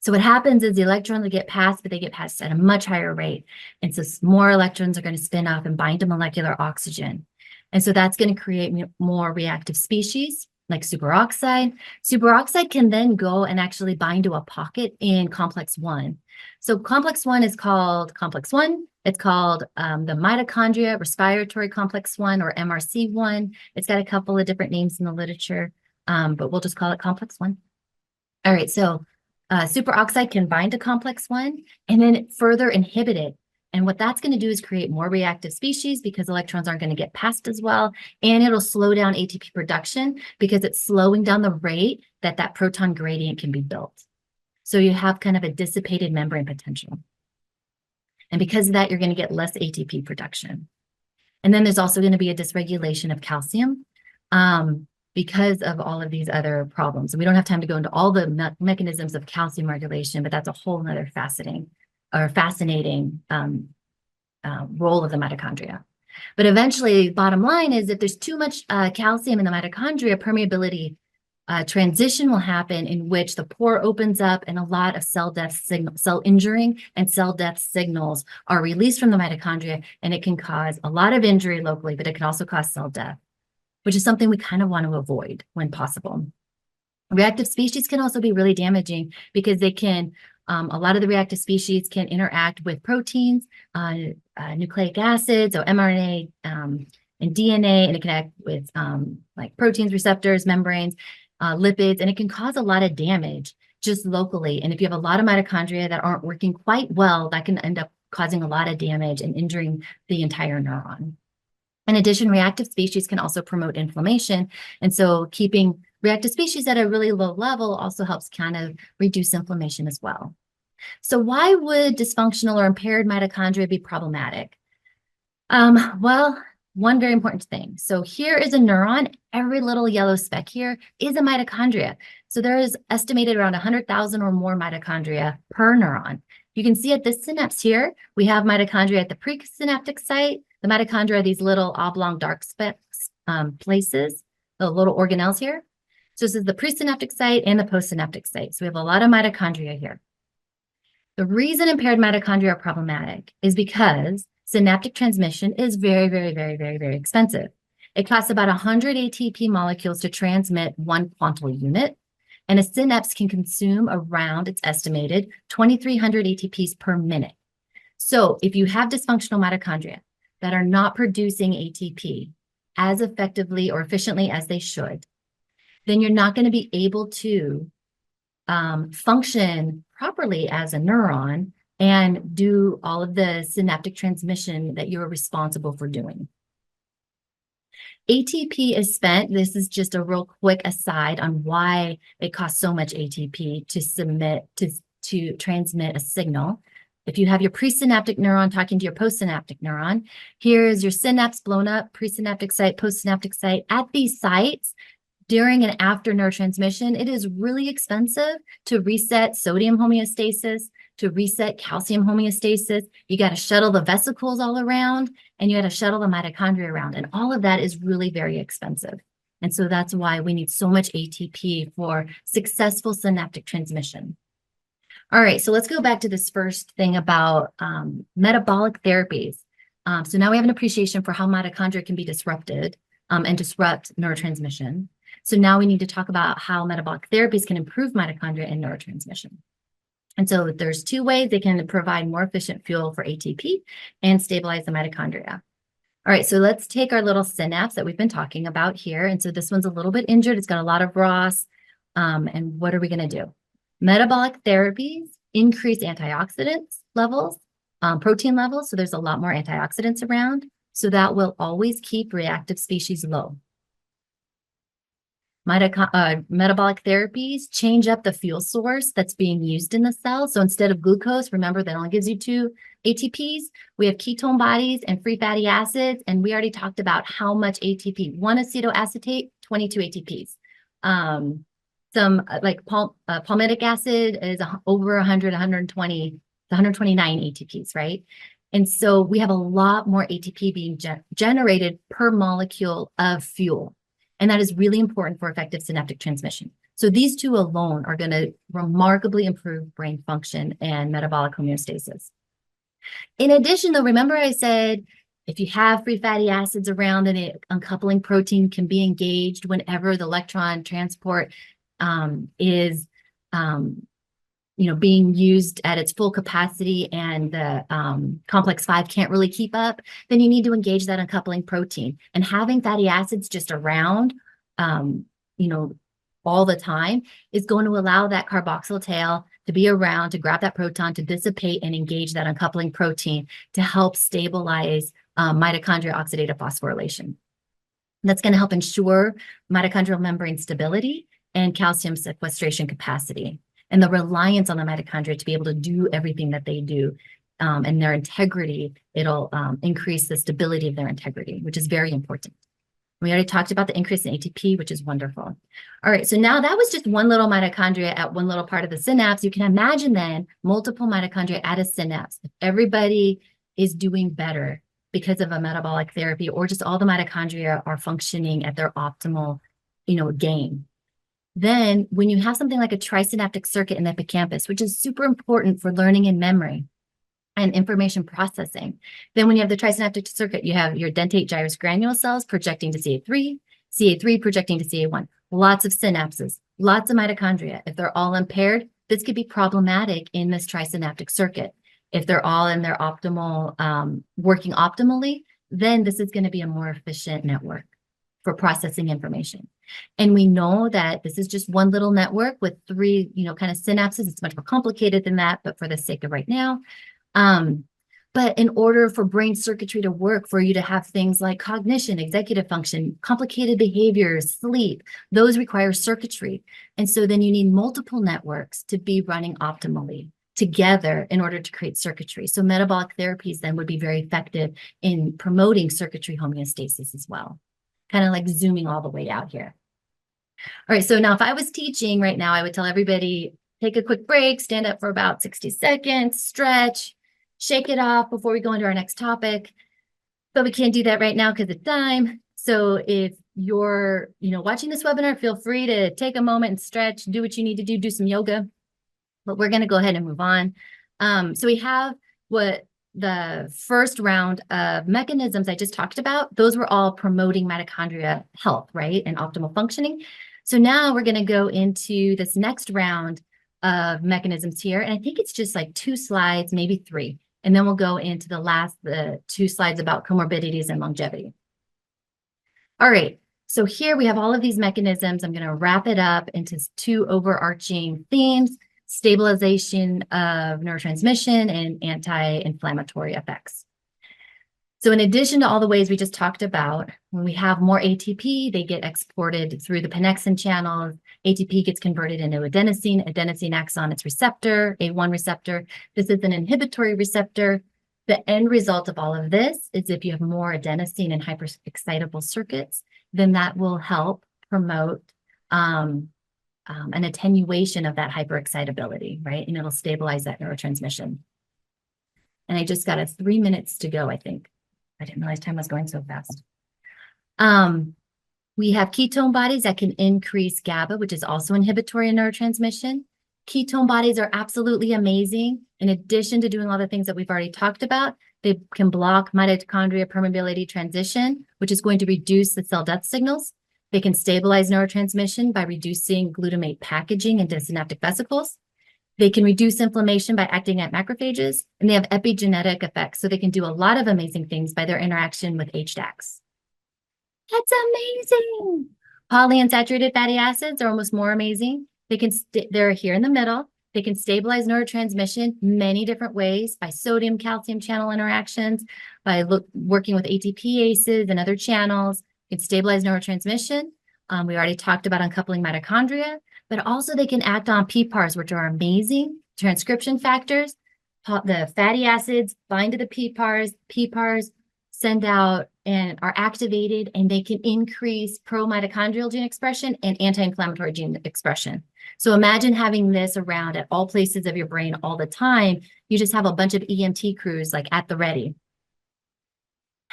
So what happens is the electrons will get passed, but they get passed at a much higher rate. And so more electrons are going to spin off and bind to molecular oxygen. And so that's going to create more reactive species like superoxide. Superoxide can then go and actually bind to a pocket in complex 1. So complex 1 is called complex 1. It's called the mitochondria respiratory complex 1, or MRC1. It's got a couple of different names in the literature, but we'll just call it complex 1. All right, so superoxide can bind to complex 1 and then further inhibit it. And what that's going to do is create more reactive species because electrons aren't going to get passed as well. And it'll slow down ATP production because it's slowing down the rate that proton gradient can be built. So you have kind of a dissipated membrane potential. And because of that, you're going to get less ATP production. And then there's also going to be a dysregulation of calcium. Because of all of these other problems. And we don't have time to go into all the mechanisms of calcium regulation, but that's a whole nother fascinating role of the mitochondria. But eventually, bottom line is if there's too much calcium in the mitochondria, permeability transition will happen in which the pore opens up and a lot of cell injuring and cell death signals are released from the mitochondria, and it can cause a lot of injury locally, but it can also cause cell death. which is something we kind of want to avoid when possible. Reactive species can also be really damaging because they can, a lot of the reactive species can interact with proteins, nucleic acids, or mRNA, and DNA, and it can act with like proteins, receptors, membranes, lipids, and it can cause a lot of damage just locally. And if you have a lot of mitochondria that aren't working quite well, that can end up causing a lot of damage and injuring the entire neuron. In addition, reactive species can also promote inflammation. And so keeping reactive species at a really low level also helps kind of reduce inflammation as well. So why would dysfunctional or impaired mitochondria be problematic? Well, one very important thing. So here is a neuron. Every little yellow speck here is a mitochondria. So there is estimated around 100,000 or more mitochondria per neuron. You can see at this synapse here, we have mitochondria at the presynaptic site. The mitochondria are these little oblong dark specks, places, the little organelles here. So this is the presynaptic site and the postsynaptic site. So we have a lot of mitochondria here. The reason impaired mitochondria are problematic is because synaptic transmission is very, very, very, very, very expensive. It costs about 100 ATP molecules to transmit one quantal unit, and a synapse can consume around, it's estimated, 2,300 ATPs per minute. So if you have dysfunctional mitochondria that are not producing ATP as effectively or efficiently as they should, then you're not going to be able to function properly as a neuron and do all of the synaptic transmission that you're responsible for doing. ATP is spent. This is just a real quick aside on why it costs so much ATP to transmit a signal. If you have your presynaptic neuron talking to your postsynaptic neuron, here's your synapse blown up, presynaptic site, postsynaptic site. At these sites, during and after neurotransmission, it is really expensive to reset sodium homeostasis, to reset calcium homeostasis. You got to shuttle the vesicles all around, and you got to shuttle the mitochondria around. And all of that is really very expensive. And so that's why we need so much ATP for successful synaptic transmission. All right, so let's go back to this first thing about metabolic therapies. So now we have an appreciation for how mitochondria can be disrupted and disrupt neurotransmission. So now we need to talk about how metabolic therapies can improve mitochondria and neurotransmission. And so there's two ways they can provide more efficient fuel for ATP and stabilize the mitochondria. All right, so let's take our little synapse that we've been talking about here. And so this one's a little bit injured. It's got a lot of ROS. And what are we going to do? Metabolic therapies increase antioxidants levels, protein levels. So there's a lot more antioxidants around. So that will always keep reactive species low. Metabolic therapies change up the fuel source that's being used in the cell. So instead of glucose, remember that only gives you 2 ATPs. We have ketone bodies and free fatty acids. And we already talked about how much ATP. 1 acetoacetate, 22 ATPs. Some like palmitic acid is over 100, 120, 129 ATPs, right? And so we have a lot more ATP being generated per molecule of fuel. And that is really important for effective synaptic transmission. So these two alone are going to remarkably improve brain function and metabolic homeostasis. In addition, though, remember I said, if you have free fatty acids around, then the uncoupling protein can be engaged whenever the electron transport is being used at its full capacity and the complex 5 can't really keep up, then you need to engage that uncoupling protein. And having fatty acids just around, all the time is going to allow that carboxyl tail to be around, to grab that proton, to dissipate and engage that uncoupling protein to help stabilize mitochondrial oxidative phosphorylation. That's going to help ensure mitochondrial membrane stability and calcium sequestration capacity, and the reliance on the mitochondria to be able to do everything that they do, and their integrity. It'll increase the stability of their integrity, which is very important. We already talked about the increase in ATP, which is wonderful. All right, so now that was just one little mitochondria at one little part of the synapse. You can imagine then multiple mitochondria at a synapse. If everybody is doing better because of a metabolic therapy, or just all the mitochondria are functioning at their optimal, gain. Then when you have something like a trisynaptic circuit in the hippocampus, which is super important for learning and memory and information processing, then when you have the trisynaptic circuit, you have your dentate gyrus granule cells projecting to CA3, CA3 projecting to CA1, lots of synapses, lots of mitochondria. If they're all impaired, this could be problematic in this trisynaptic circuit. If they're all in their optimal, working optimally, then this is going to be a more efficient network for processing information. And we know that this is just one little network with three, kind of synapses. It's much more complicated than that, but for the sake of right now. But in order for brain circuitry to work, for you to have things like cognition, executive function, complicated behaviors, sleep, those require circuitry. And so then you need multiple networks to be running optimally together in order to create circuitry. So metabolic therapies then would be very effective in promoting circuitry homeostasis as well. Kind of like zooming all the way out here. All right, so now if I was teaching right now, I would tell everybody, take a quick break, stand up for about 60 seconds, stretch, shake it off before we go into our next topic. But we can't do that right now because of time. So if you're, watching this webinar, feel free to take a moment and stretch, do what you need to do some yoga. But we're going to go ahead and move on. So we have what the first round of mechanisms I just talked about. Those were all promoting mitochondria health, right, and optimal functioning. So now we're going to go into this next round of mechanisms here. And I think it's just like 2 slides, maybe 3. And then we'll go into the 2 slides about comorbidities and longevity. All right. So here we have all of these mechanisms. I'm going to wrap it up into 2 overarching themes: stabilization of neurotransmission and anti-inflammatory effects. So in addition to all the ways we just talked about, when we have more ATP, they get exported through the pannexin channels. ATP gets converted into adenosine. Adenosine acts on its receptor, A1 receptor. This is an inhibitory receptor. The end result of all of this is if you have more adenosine and hyperexcitable circuits, then that will help promote an attenuation of that hyperexcitability, right? And it'll stabilize that neurotransmission. And I just got 3 minutes to go, I think. I didn't realize time was going so fast. We have ketone bodies that can increase GABA, which is also inhibitory in neurotransmission. Ketone bodies are absolutely amazing. In addition to doing all the things that we've already talked about, they can block mitochondria permeability transition, which is going to reduce the cell death signals. They can stabilize neurotransmission by reducing glutamate packaging into synaptic vesicles. They can reduce inflammation by acting at macrophages, and they have epigenetic effects. So they can do a lot of amazing things by their interaction with HDACs. That's amazing. Polyunsaturated fatty acids are almost more amazing. They're here in the middle. They can stabilize neurotransmission many different ways: by sodium calcium channel interactions, by working with ATPases and other channels. They can stabilize neurotransmission. We already talked about uncoupling mitochondria, but also they can act on PPARs, which are amazing transcription factors. The fatty acids bind to the PPARs. PPARs send out and are activated, and they can increase pro-mitochondrial gene expression and anti-inflammatory gene expression. So imagine having this around at all places of your brain all the time. You just have a bunch of EMT crews like at the ready.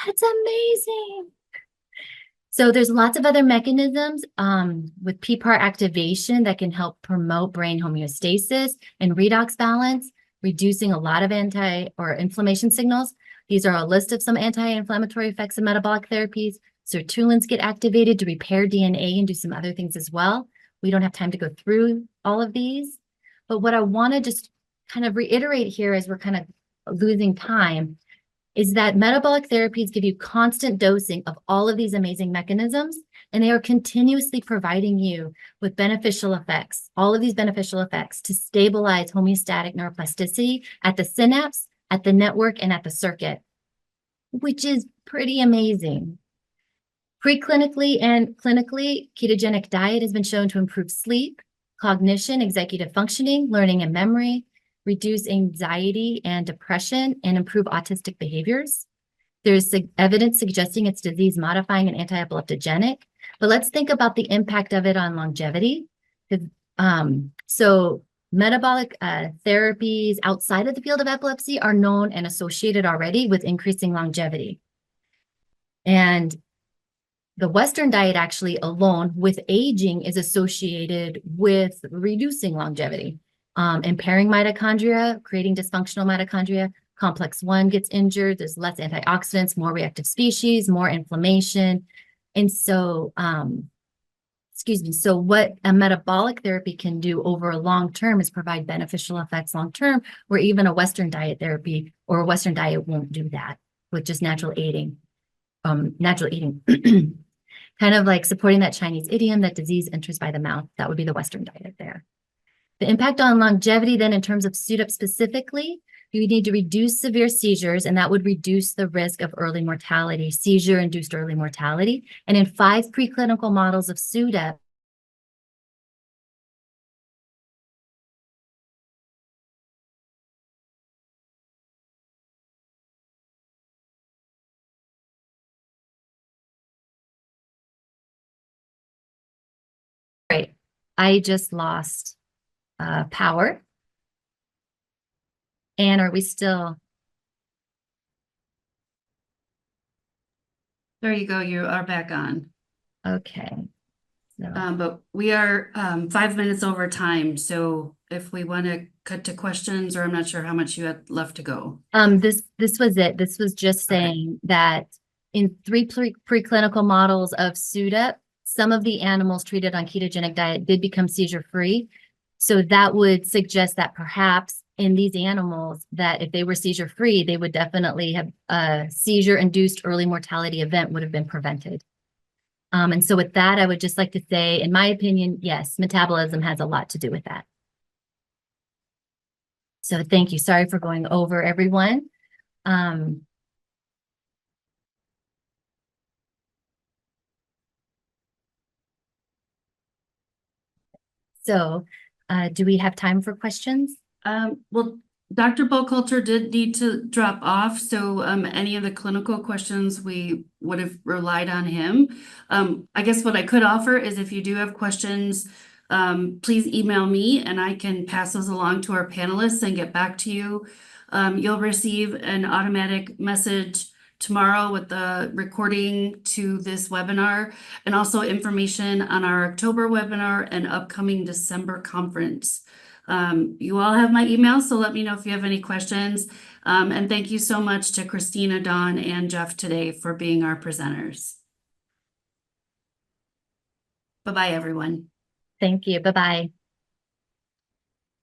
That's amazing. So there's lots of other mechanisms with PPAR activation that can help promote brain homeostasis and redox balance, reducing a lot of inflammation signals. These are a list of some anti-inflammatory effects of metabolic therapies. Sirtuins get activated to repair DNA and do some other things as well. We don't have time to go through all of these. But what I want to just kind of reiterate here, as we're kind of losing time, is that metabolic therapies give you constant dosing of all of these amazing mechanisms, and they are continuously providing you with beneficial effects, all of these beneficial effects to stabilize homeostatic neuroplasticity at the synapse, at the network, and at the circuit, which is pretty amazing. Preclinically and clinically, ketogenic diet has been shown to improve sleep, cognition, executive functioning, learning and memory, reduce anxiety and depression, and improve autistic behaviors. There's evidence suggesting it's disease modifying and anti-epileptogenic, but let's think about the impact of it on longevity. So metabolic therapies outside of the field of epilepsy are known and associated already with increasing longevity. And the Western diet actually alone with aging is associated with reducing longevity. Impairing mitochondria, creating dysfunctional mitochondria. Complex 1 gets injured. There's less antioxidants, more reactive species, more inflammation. And so, excuse me, so what a metabolic therapy can do over a long term is provide beneficial effects long term, where even a Western diet therapy or a Western diet won't do that with just natural eating. Kind of like supporting that Chinese idiom that disease enters by the mouth. That would be the Western diet there. The impact on longevity then in terms of SUDEP specifically, you need to reduce severe seizures, and that would reduce the risk of early mortality, seizure-induced early mortality. And in 5 preclinical models of SUDEP, right, I just lost power. And are we still? There you go. You are back on. Okay. So, But we are 5 minutes over time. So if we want to cut to questions, or I'm not sure how much you had left to go. this was it. This was just Okay. saying that in 3 preclinical models of SUDEP, some of the animals treated on ketogenic diet did become seizure-free. So that would suggest that perhaps in these animals, that if they were seizure-free, they would definitely have a seizure-induced early mortality event would have been prevented. And so with that, I would just like to say, in my opinion, yes, metabolism has a lot to do with that. So thank you. Sorry for going over, everyone. So do we have time for questions? Well, Dr. Buchalter did need to drop off, so any of the clinical questions we would have relied on him. I guess what I could offer is if you do have questions, please email me and I can pass those along to our panelists and get back to you. You'll receive an automatic message tomorrow with the recording to this webinar and also information on our October webinar and upcoming December conference. You all have my email, so let me know if you have any questions. And thank you so much to Christina, Dawn, and Jeff today for being our presenters. Bye-bye, everyone. Thank you. Bye-bye.